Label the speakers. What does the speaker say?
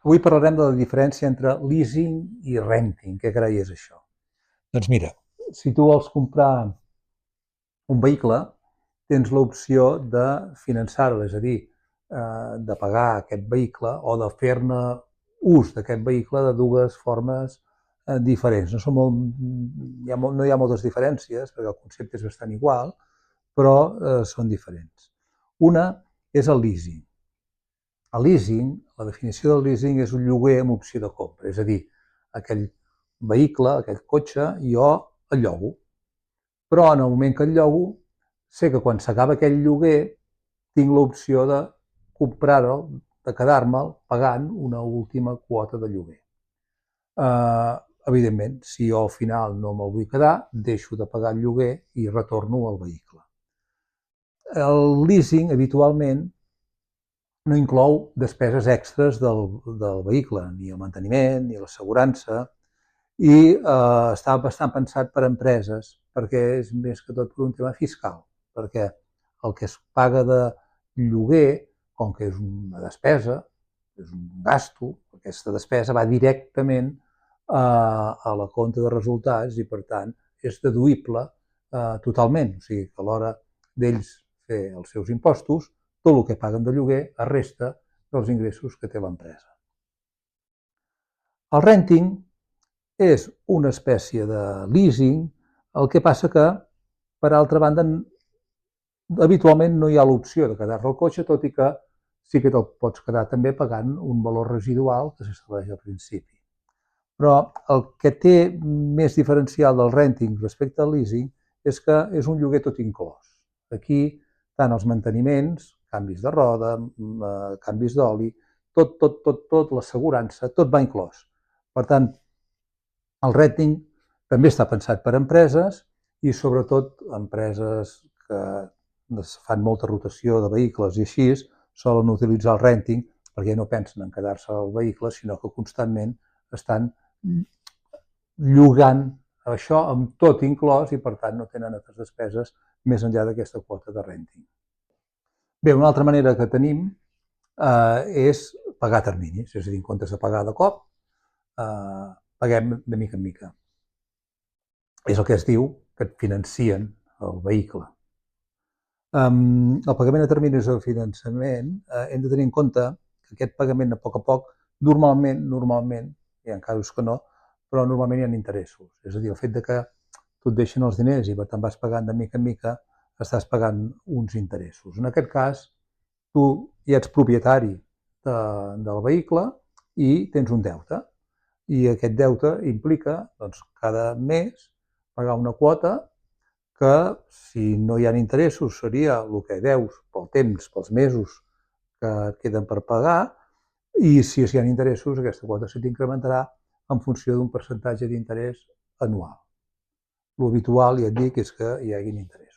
Speaker 1: Avui parlarem de la diferència entre leasing i renting. Què carai és això? Doncs mira, si tu vols comprar un vehicle, tens l'opció de finançar-ho, és a dir, de pagar aquest vehicle o de fer-ne ús d'aquest vehicle de dues formes diferents. No hi ha moltes diferències, perquè el concepte és bastant igual, però són diferents. Una és el leasing. El leasing, la definició del leasing és un lloguer amb opció de compra, és a dir, aquell vehicle, aquell cotxe, jo el llogo, però en el moment que el llogo, sé que quan s'acaba aquell lloguer tinc l'opció de comprar-lo, de quedar-me'l pagant una última quota de lloguer. Evidentment, si jo al final no me'l vull quedar, deixo de pagar el lloguer i retorno al vehicle. El leasing, habitualment, no inclou despeses extres del vehicle, ni el manteniment, ni l'assegurança, i està bastant pensat per a empreses, perquè és més que tot per un tema fiscal, perquè el que es paga de lloguer, com que és una despesa, és un gasto, aquesta despesa va directament a la compta de resultats i, per tant, és deduïble totalment. O sigui que a l'hora d'ells fer els seus impostos, tot el que paguen de lloguer es resta dels ingressos que té l'empresa. El renting és una espècie de leasing, el que passa que, per altra banda, habitualment no hi ha l'opció de quedar-te el cotxe, tot i que sí que te'l pots quedar també pagant un valor residual que s'estableix al principi. Però el que té més diferencial del renting respecte al leasing és que és un lloguer tot inclòs. Aquí, tant els manteniments, canvis de roda, canvis d'oli, tot, l'assegurança, tot va inclòs. Per tant, el renting també està pensat per a empreses i sobretot empreses que fan molta rotació de vehicles i així solen utilitzar el renting perquè no pensen en quedar-se al vehicle, sinó que constantment estan llogant això amb tot inclòs i per tant no tenen altres despeses més enllà d'aquesta quota de renting. Bé, una altra manera que tenim és pagar terminis, és a dir, en comptes de pagar de cop, paguem de mica en mica. És el que es diu que et financien el vehicle. El pagament a terminis de finançament hem de tenir en compte que aquest pagament a poc, normalment, hi ha casos que no, però normalment hi ha interessos. És a dir, el fet de que tu et deixen els diners i per tant vas pagant de mica en mica, estàs pagant uns interessos. En aquest cas, tu ja ets propietari del vehicle i tens un deute. I aquest deute implica, doncs, cada mes pagar una quota que, si no hi ha interessos, seria el que deus pel temps, pels mesos que et queden per pagar, i si hi ha interessos, aquesta quota se t'incrementarà en funció d'un percentatge d'interès anual. L'habitual, ja et dic, és que hi hagi interessos.